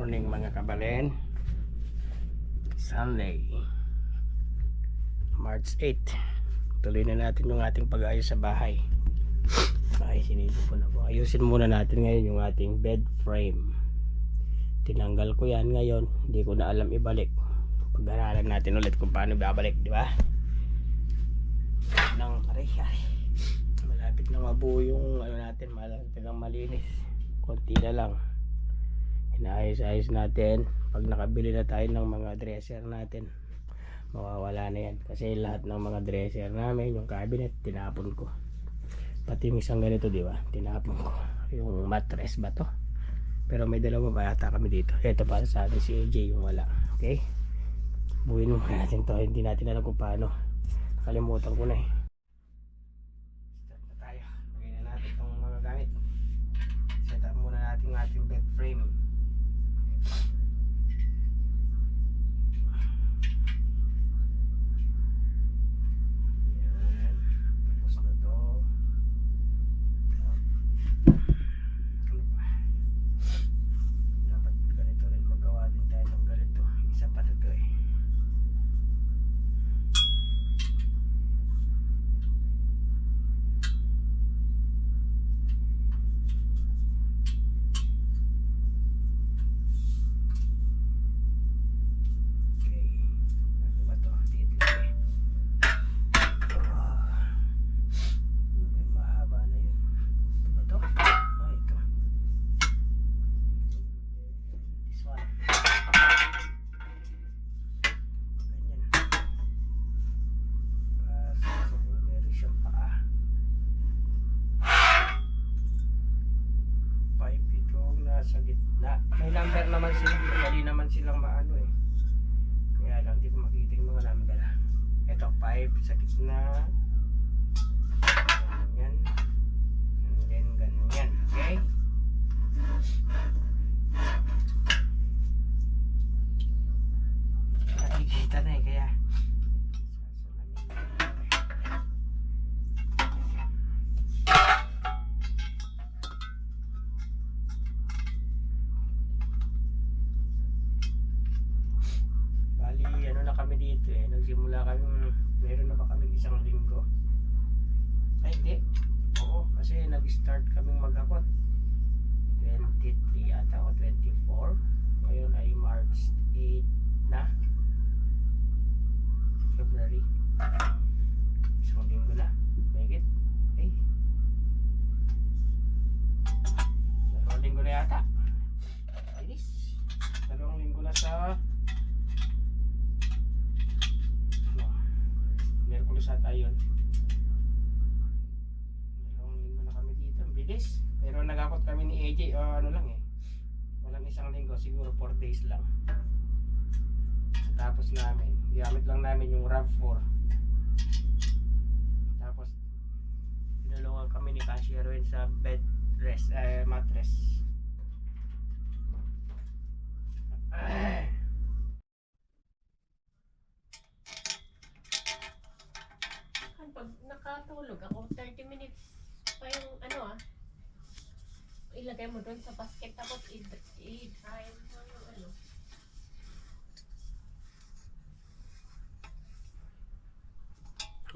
morning mga kabalen. Sunday, March 8. Tuloy na natin yung ating pag-ayos sa bahay. Ay, sinipon ako. Ayusin muna natin ngayon yung ating bed frame. Tinanggal ko yan ngayon. Hindi ko na alam ibalik. Pag-aralan natin ulit kung paano babalik, di ba? Malapit na mabuo yung ano natin. Malapit na malinis. Konti na lang. Inaayos-ayos natin. Pag nakabili na tayo ng mga dresser natin, mawawala na yan. Kasi lahat ng mga dresser namin, yung cabinet, tinapon ko. Pati yung isang ganito, di ba? Tinapon ko. Yung mattress ba to? Pero may dalawa pa yata kami dito. Ito para sa atin si AJ, yung wala. Okay? Buuin muna natin to. Hindi natin alam kung paano. Nakalimutan ko na eh. Start na tayo. Lagay na natin itong mga gamit. Set up muna natin yung ating bed frame. Yan. Tapos na to. Ano pa? Dapat ganito rin magawa din tayo ng ganito. Isa pa na to eh. Sa gitna. May number naman sila. Dali naman silang maano eh. Kaya lang di ko makita yung mga number. Ito 5 sa gitna. Ganyan. And then ganyan. Okay? Nakikita na eh. Kaya ano na kami dito eh, nagsimula kami, meron na ba kami isang linggo? Ay hindi, oo, kasi nag-start kaming mag-akot 23 ata o 24. Ngayon ay March 8 na, February, isang linggo na, mahigit, ay dalawang linggo na yata, inis, dalawang linggo na sa Merkulis at ayon. Dalawang linggo na kami dito. Ang bilis. Pero nagakot kami ni AJ. Ano lang eh. Walang isang linggo. Siguro 4 days lang. Tapos namin. Gamit lang namin yung RAV4. Tapos tinulungan kami ni Cashier rin sa bed rest, mattress. Pag nakatulog ako, 30 minutes pa yung ano ilagay mo doon sa basket tapos i-dry mo yung ano.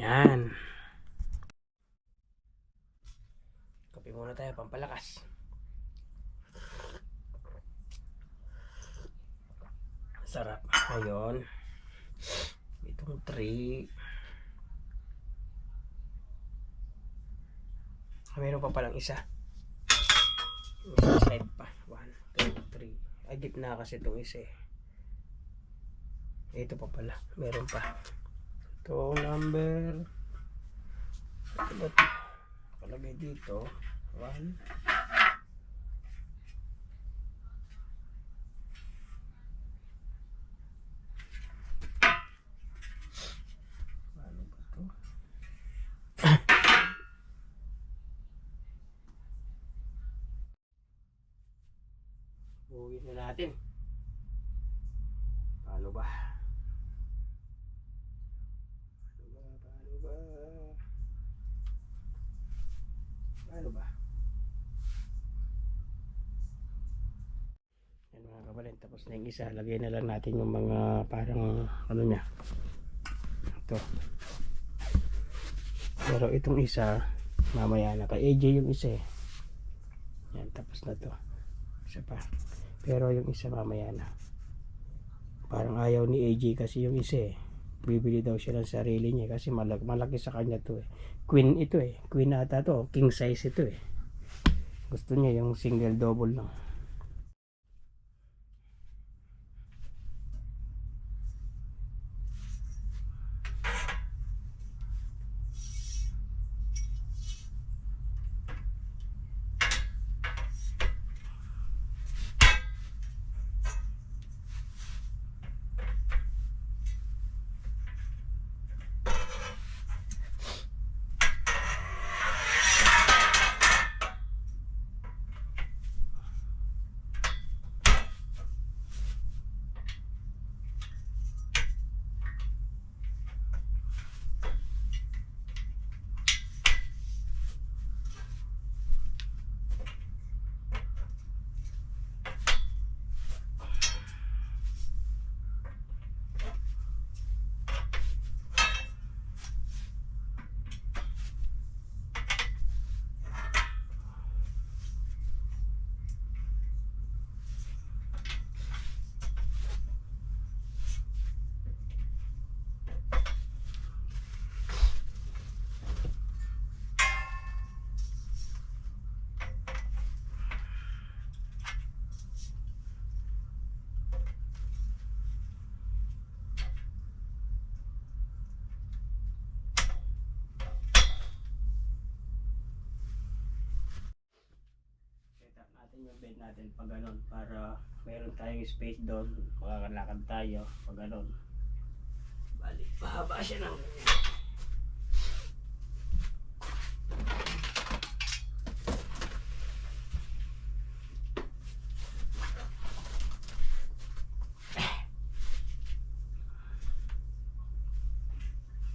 Yan. Kape muna tayo, pampalakas. Sarap. Ngayon, itong 3. Meron pa palang isa. Isang side pa. 1, 2, 3. Ay, gitna kasi itong isa eh. Ito pa pala. Meron pa. Ito number. Ito ba ito? Palagay dito. 1. Ano ba ito? Buuin na natin. Paano ba? Paano ba? Yan mga kakabalin. Tapos na yung isa, lagay na lang natin yung mga parang ano niya, ito. Pero itong isa mamaya na, kay AJ yung isa eh. Yan, tapos na to, isa pa. Pero yung isa mamaya na. Parang ayaw ni AJ kasi yung isa eh. Bibili daw siya ng sarili niya kasi malaki sa kanya to eh. Queen ito eh, queen ata to, king size ito eh. Gusto niya yung single double lang. Natin yung bed natin pag ganon para meron tayong space doon, makakalakad tayo pag ganon. Bali, mahaba siya ng ganyan.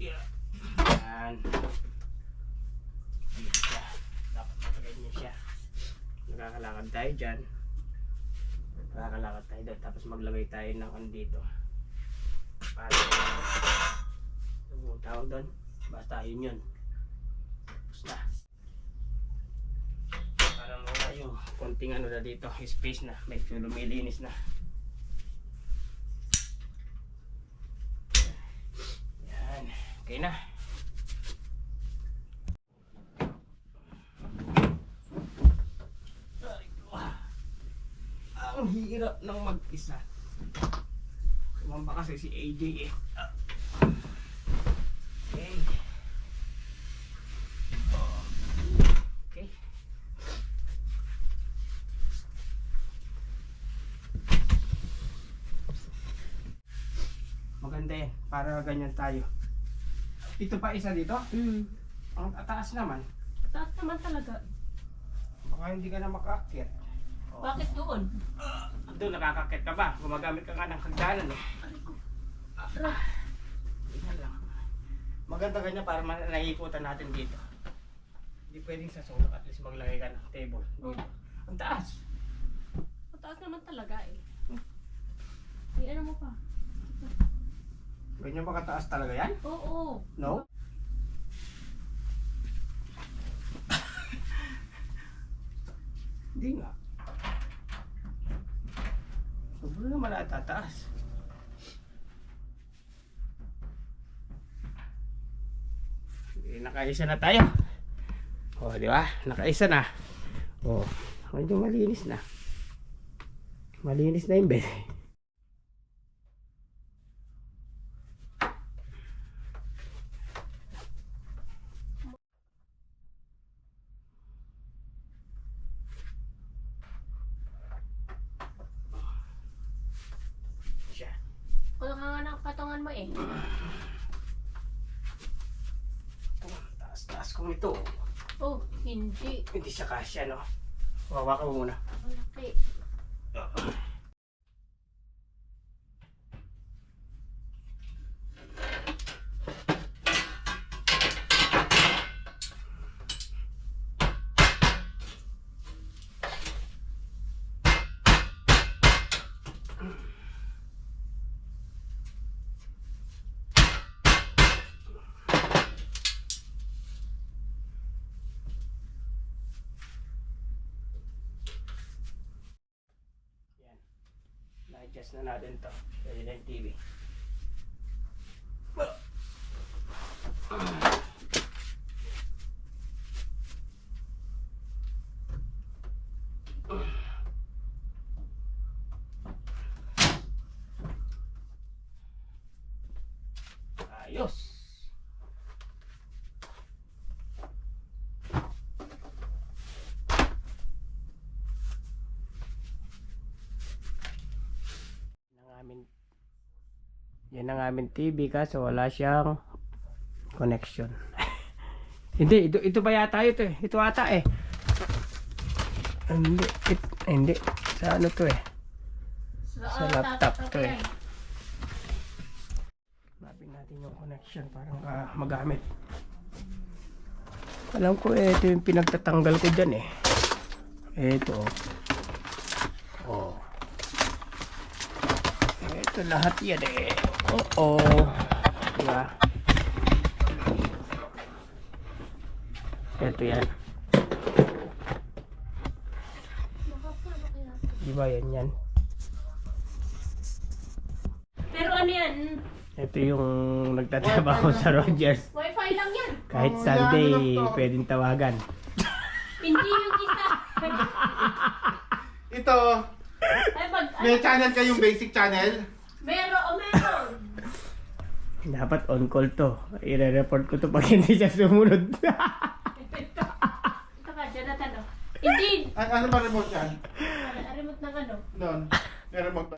Yeah. Yan. Dito siya. Dapat ganyan siya. Nakakalakad tayo dyan, nakakalakad tayo doon, tapos maglagay tayo ng ano dito para yung tawag doon, basta yun tapos na para muna yung konting ano na dito, space na, medyo lumilinis na. Yan, okay na. Ang hirap ng mag-isa. Kumamba kasi si AJ eh. Okay. Okay. Maganda yan. Para ganyan tayo. Ito pa isa dito? Ang taas naman. Taas naman talaga. Baka hindi ka na makaakyat. Bakit doon? Doon nakakakit ka ba? Gumagamit ka nga ng hagdanan eh. Yan lang. Maganda ganyan para naiikutan natin dito. Hindi pwedeng sa sulok, at least maglagay ka ng table. Ang taas. Mataas naman talaga eh. Ano mo pa? Ganyan ba kataas talaga yan? Oo. No? Hindi nga. Sobrang naman natataas. Nakaisa na tayo. O, di ba? Nakaisa na. O, medyo malinis na. Malinis na yung bed. Wala ka nga ng patungan mo eh. Taas-taas kong ito. Oh, hindi. Hindi siya kasya, no? Wawa ka muna. Malaki. Na-adjust na natin to. Pwede na yung TV. Ayos. Yan ang aming TV kaso wala siyang connection. Hindi, ito ba yata ito eh? Ito ata eh. Hindi. Sa ano to eh? Sa laptop to eh. Hanapin natin yung connection para magamit. Alam ko eh, ito yung pinagtatanggal ko dyan eh. Ito. Oh. Ito lahat yan eh. Oo. Diba? Ito yan. Diba yan? Pero ano yan? Ito yung nagtatrabaho sa Rogers. Wi-Fi lang yan. Kahit Oh, Sunday, yan, laptop. pwedeng tawagan. Hindi yung isa. Ito, Ay, pag, may channel kayong basic channel? meron. Dapat on call to. I-report ko to pag hindi siya sumunod. Ito ka, Jonathan. Oh. Indeed. Ano ba remote yan? Remote ng ano? Doon. May remote ba?